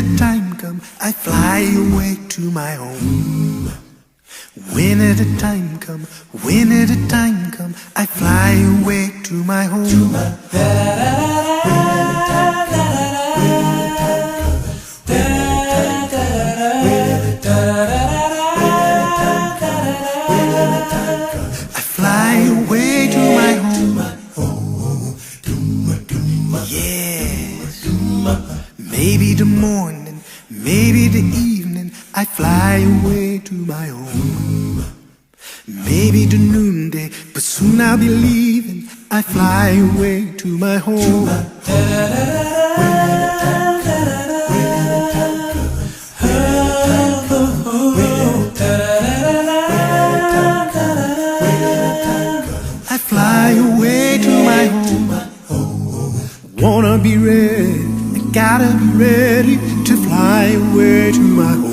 the time comes, I fly away to my home. When the time comes, when the time comes, I fly away to my home. I fly away to my home. Yes. Maybe the morning, maybe the evening, I fly away to my home. Maybe the noonday, but soon I'll be leaving. I fly away to my home. I fly away to my home. Wanna be ready, I gotta be ready to fly away to my home.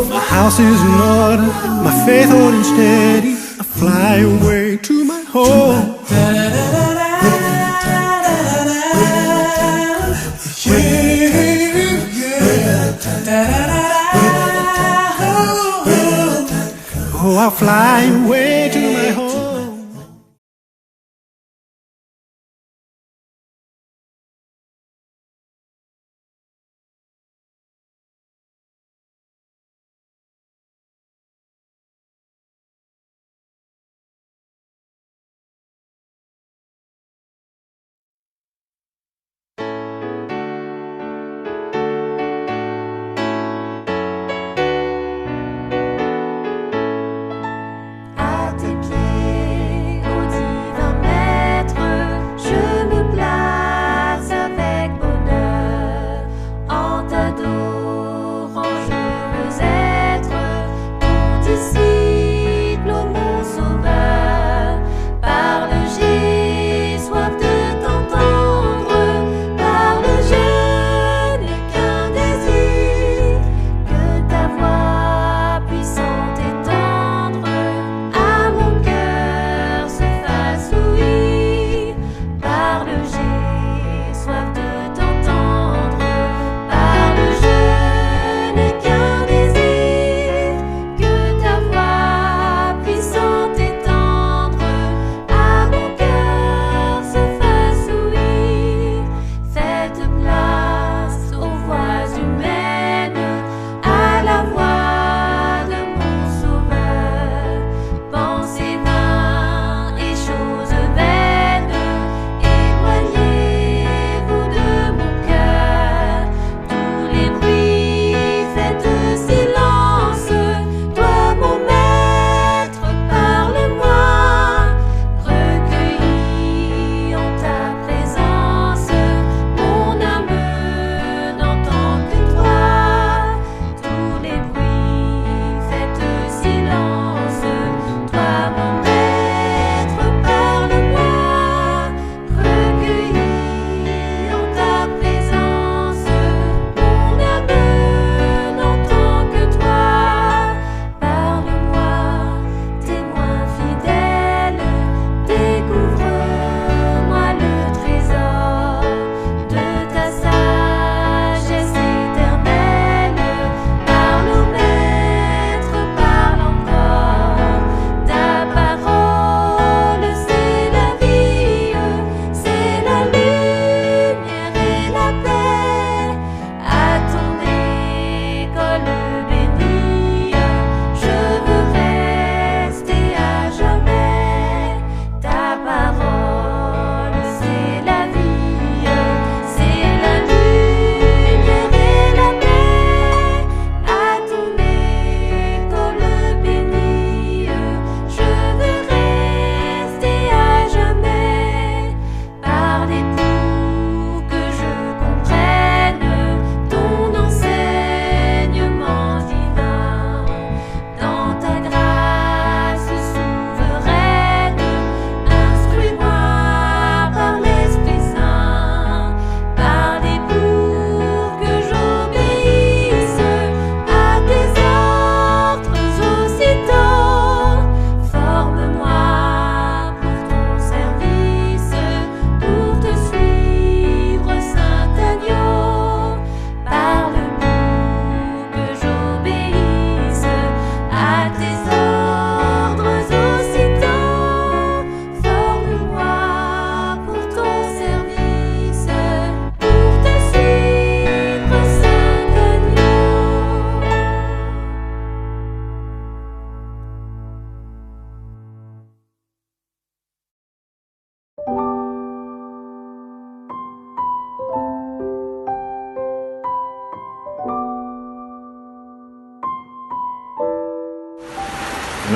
My house is in order, my faith holding steady. I fly away to my home. Oh, I'll fly away to my home. At the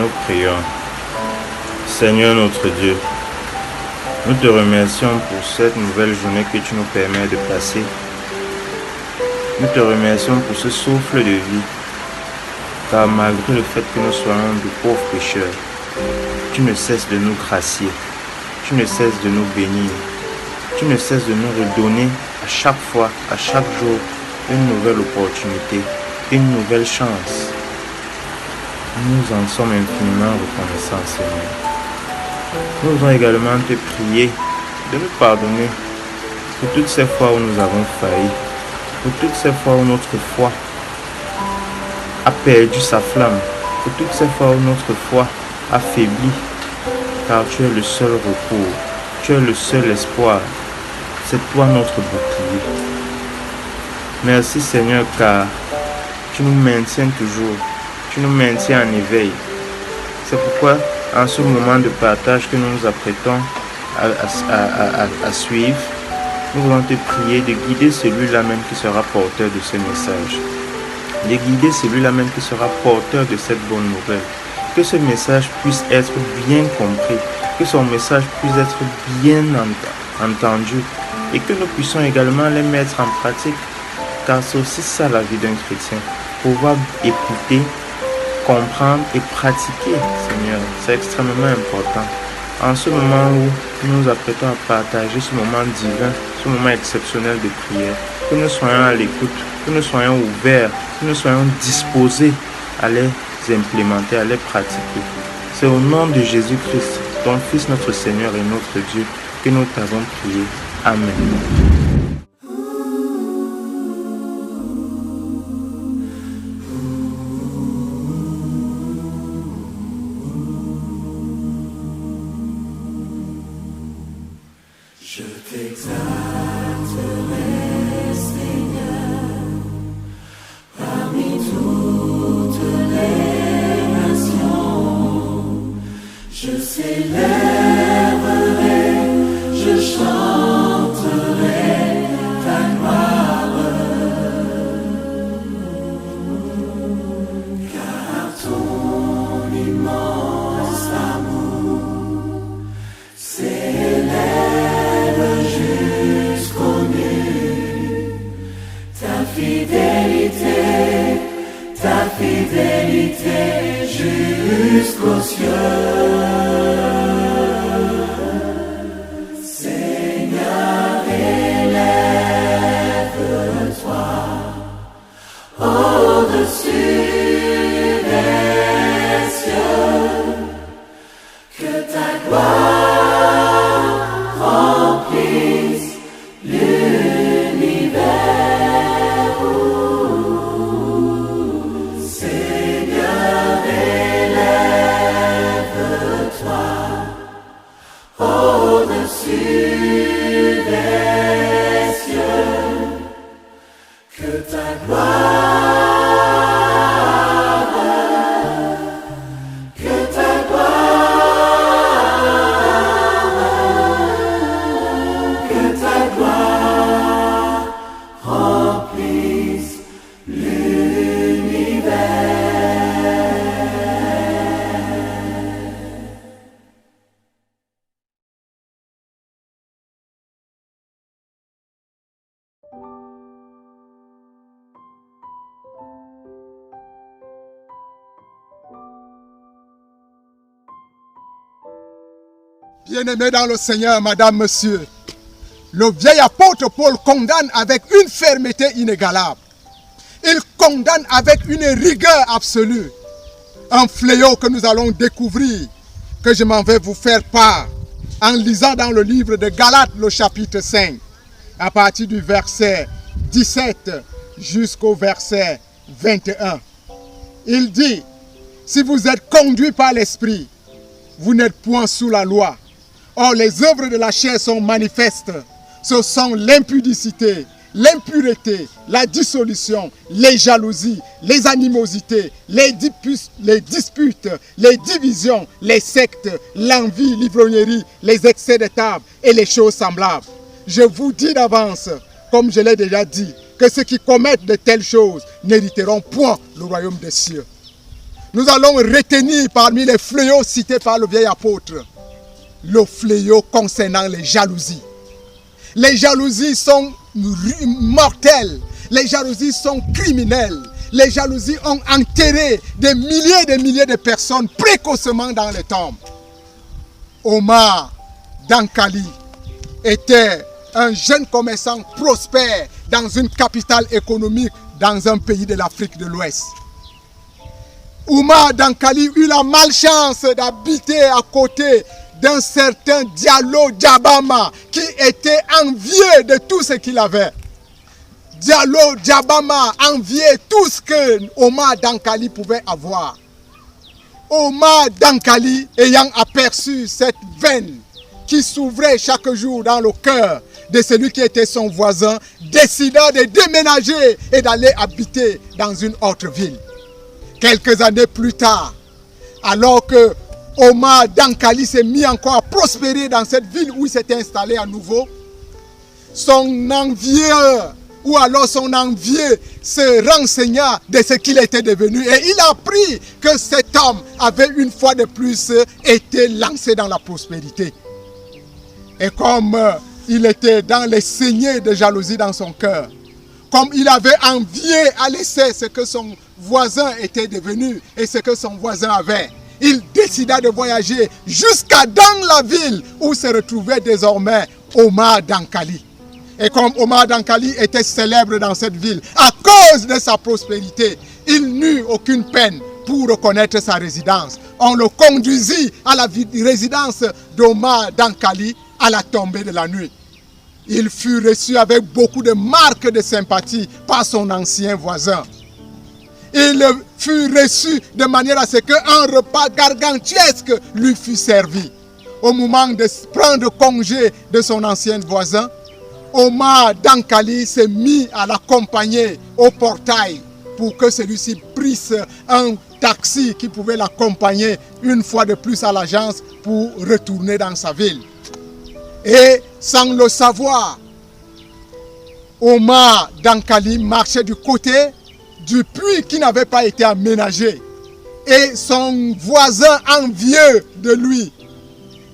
Nous prions. Seigneur notre Dieu, nous te remercions pour cette nouvelle journée que tu nous permets de passer. Nous te remercions pour ce souffle de vie, car malgré le fait que nous soyons de pauvres pécheurs, tu ne cesses de nous gracier, tu ne cesses de nous bénir, tu ne cesses de nous redonner à chaque fois, à chaque jour, une nouvelle opportunité, une nouvelle chance. Nous en sommes infiniment reconnaissants, Seigneur. Nous voulons également te prier de nous pardonner pour toutes ces fois où nous avons failli, pour toutes ces fois où notre foi a perdu sa flamme, pour toutes ces fois où notre foi a faibli, car tu es le seul recours, tu es le seul espoir, c'est toi notre bouclier. Merci Seigneur, car tu nous maintiens toujours, tu nous maintiens en éveil. C'est pourquoi en ce moment de partage que nous nous apprêtons à suivre, nous voulons te prier de guider celui-là même qui sera porteur de ce message, de guider celui-là même qui sera porteur de cette bonne nouvelle, que ce message puisse être bien compris, que son message puisse être bien entendu et que nous puissions également les mettre en pratique, car c'est aussi ça la vie d'un chrétien, pouvoir écouter, comprendre et pratiquer, Seigneur, c'est extrêmement important. En ce moment où nous nous apprêtons à partager ce moment divin, ce moment exceptionnel de prière, que nous soyons à l'écoute, que nous soyons ouverts, que nous soyons disposés à les implémenter, à les pratiquer. C'est au nom de Jésus-Christ, ton Fils, notre Seigneur et notre Dieu, que nous t'avons prié. Amen. Je t'exalterai, Seigneur, parmi toutes les nations. Je célébrerai, je chanterai ta gloire, car ton immense amour s'élève jusqu'aux nues, ta fidélité jusqu'aux cieux. Seigneur, élève-toi au-dessus des cieux, que ta gloire remplisse l'univers. Seigneur, élève-toi au-dessus des cieux, que ta gloire, que ta gloire remplisse l'univers. Bien-aimés dans le Seigneur, Madame, Monsieur, le vieil apôtre Paul condamne avec une fermeté inégalable. Il condamne avec une rigueur absolue un fléau que nous allons découvrir, que je m'en vais vous faire part en lisant dans le livre de Galates, le chapitre 5, à partir du verset 17 jusqu'au verset 21. Il dit, si vous êtes conduits par l'Esprit, vous n'êtes point sous la loi. Or, les œuvres de la chair sont manifestes. Ce sont l'impudicité, l'impureté, la dissolution, les jalousies, les animosités, les disputes, les divisions, les sectes, l'envie, l'ivrognerie, les excès de table et les choses semblables. Je vous dis d'avance, comme je l'ai déjà dit, que ceux qui commettent de telles choses n'hériteront point le royaume des cieux. nous allons retenir parmi les fléaux cités par le vieil apôtre, le fléau concernant les jalousies. Les jalousies sont mortelles, les jalousies sont criminelles. Les jalousies ont enterré des milliers de personnes précocement dans les tombes. Omar Dankali était un jeune commerçant prospère dans une capitale économique dans un pays de l'Afrique de l'Ouest. Omar Dankali eut la malchance d'habiter à côté d'un certain Diallo Djabama qui était envieux de tout ce qu'il avait. Diallo Djabama enviait tout ce que Omar Dankali pouvait avoir. Omar Dankali, ayant aperçu cette veine qui s'ouvrait chaque jour dans le cœur de celui qui était son voisin, décida de déménager et d'aller habiter dans une autre ville. Quelques années plus tard, alors que Omar Dankali s'est mis encore à prospérer dans cette ville où il s'était installé à nouveau, son envieur ou alors son envieux se renseigna de ce qu'il était devenu. Et il apprit que cet homme avait une fois de plus été lancé dans la prospérité. Et comme il était dans les saignées de jalousie dans son cœur, comme il avait envié à l'essai ce que son voisin était devenu et ce que son voisin avait, il décida de voyager jusqu'à dans la ville où se retrouvait désormais Omar Dankali. Et comme Omar Dankali était célèbre dans cette ville à cause de sa prospérité, il n'eut aucune peine pour reconnaître sa résidence. On le conduisit à la résidence d'Omar Dankali à la tombée de la nuit. Il fut reçu avec beaucoup de marques de sympathie par son ancien voisin. Il fut reçu de manière à ce qu'un repas gargantuesque lui fut servi. Au moment de prendre congé de son ancien voisin, Omar Dankali s'est mis à l'accompagner au portail pour que celui-ci prisse un taxi qui pouvait l'accompagner une fois de plus à l'agence pour retourner dans sa ville. Et sans le savoir, Omar Dankali marchait du côté du puits qui n'avait pas été aménagé. Et son voisin envieux de lui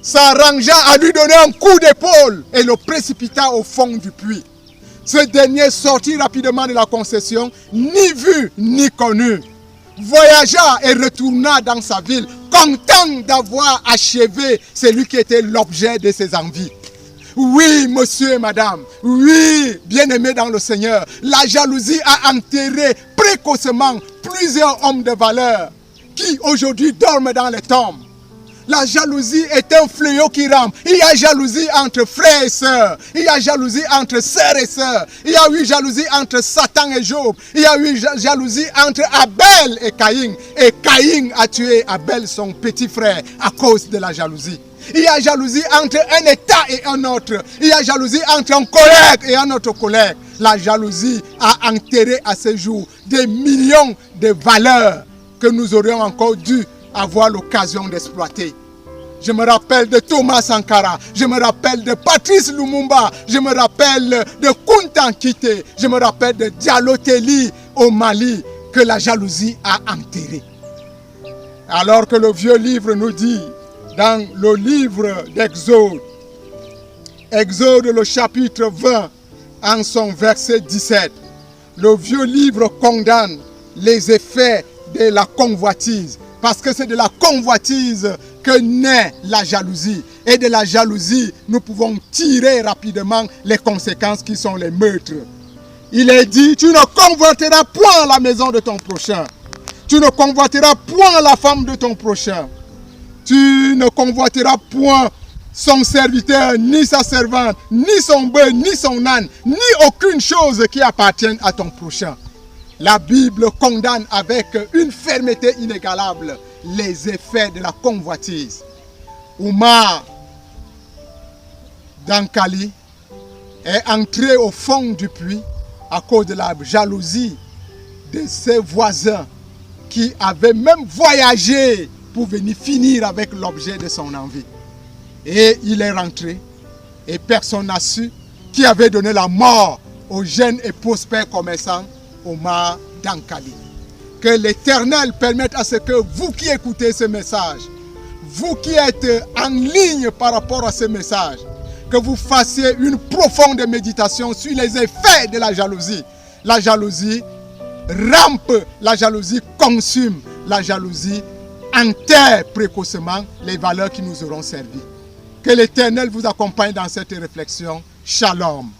s'arrangea à lui donner un coup d'épaule et le précipita au fond du puits. Ce dernier sortit rapidement de la concession, ni vu ni connu. Voyagea et retourna dans sa ville, content d'avoir achevé celui qui était l'objet de ses envies. Oui, monsieur et madame, oui, bien-aimés dans le Seigneur, la jalousie a enterré précocement plusieurs hommes de valeur qui aujourd'hui dorment dans les tombes. La jalousie est un fléau qui rampe. Il y a jalousie entre frères et sœurs. Il y a jalousie entre sœurs et sœurs. Il y a eu jalousie entre Satan et Job. Il y a eu jalousie entre Abel et Caïn. Et Caïn a tué Abel, son petit frère, à cause de la jalousie. Il y a jalousie entre un État et un autre. Il y a jalousie entre un collègue et un autre collègue. La jalousie a enterré à ce jour des millions de valeurs que nous aurions encore dû avoir l'occasion d'exploiter. Je me rappelle de Thomas Sankara, je me rappelle de Patrice Lumumba, je me rappelle de Kunta Kinte, je me rappelle de Diallo Telli au Mali, que la jalousie a enterré. Alors que le vieux livre nous dit, dans le livre d'Exode, Exode le chapitre 20, en son verset 17, le vieux livre condamne les effets de la convoitise. Parce que c'est de la convoitise que naît la jalousie. Et de la jalousie, nous pouvons tirer rapidement les conséquences qui sont les meurtres. Il est dit, tu ne convoiteras point la maison de ton prochain. Tu ne convoiteras point la femme de ton prochain. Tu ne convoiteras point son serviteur, ni sa servante, ni son bœuf, ni son âne, ni aucune chose qui appartienne à ton prochain. La Bible condamne avec une fermeté inégalable les effets de la convoitise. Omar Dankali est entré au fond du puits à cause de la jalousie de ses voisins qui avaient même voyagé pour venir finir avec l'objet de son envie. Et il est rentré et personne n'a su qui avait donné la mort au jeune et prospère commerçant Omar Dankali. Que l'Éternel permette à ce que vous qui écoutez ce message, vous qui êtes en ligne par rapport à ce message, que vous fassiez une profonde méditation sur les effets de la jalousie. La jalousie rampe, la jalousie consume, la jalousie enterre précocement les valeurs qui nous auront servi. Que l'Éternel vous accompagne dans cette réflexion. Shalom.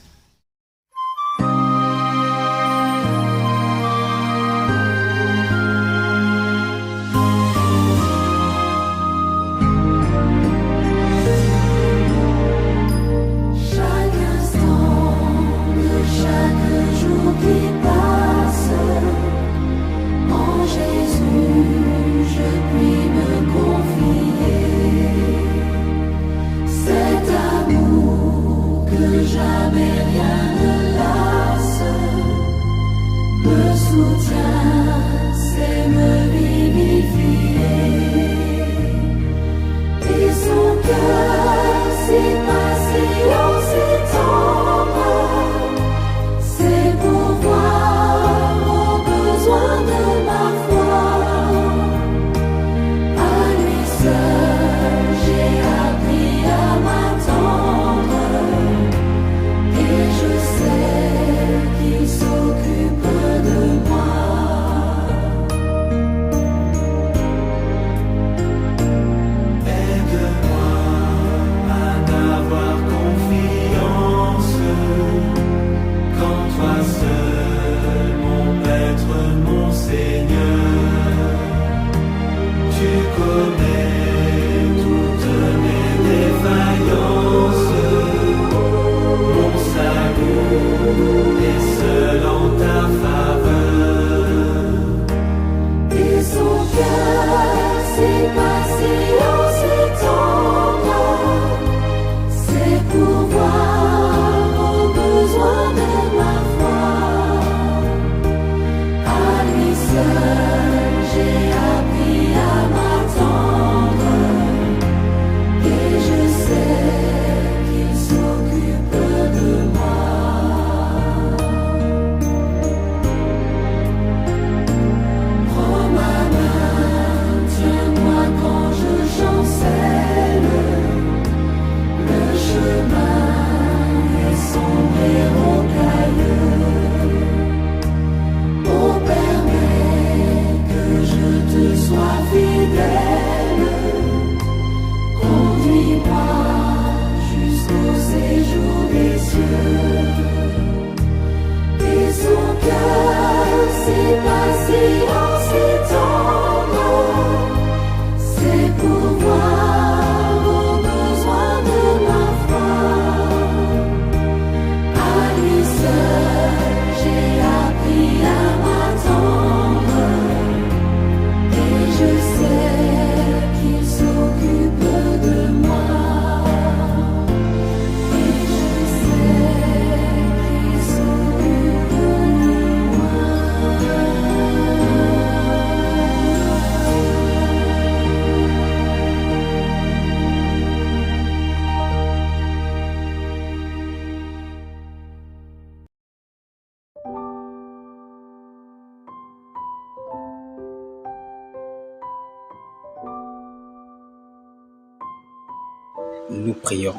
Nous prions.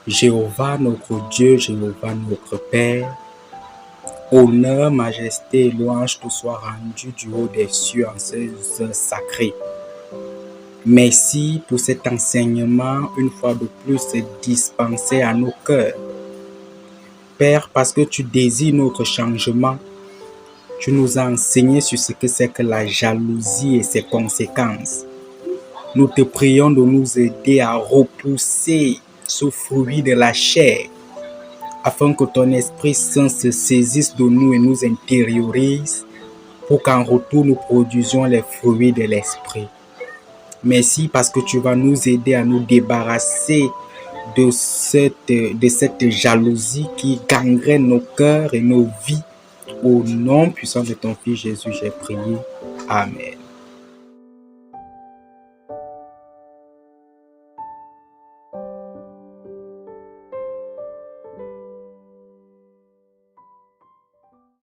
Jéhovah notre Dieu, Jéhovah notre Père, honneur, majesté et louange te soient rendus du haut des cieux en ces heures sacrées. Merci pour cet enseignement, une fois de plus, dispensé à nos cœurs. Père, parce que tu désires notre changement, tu nous as enseigné sur ce que c'est que la jalousie et ses conséquences. Nous te prions de nous aider à repousser ce fruit de la chair, afin que ton Esprit Saint se saisisse de nous et nous intériorise, pour qu'en retour nous produisions les fruits de l'Esprit. Merci parce que tu vas nous aider à nous débarrasser de cette jalousie qui gangrène nos cœurs et nos vies. Au nom puissant de ton Fils Jésus, j'ai prié. Amen.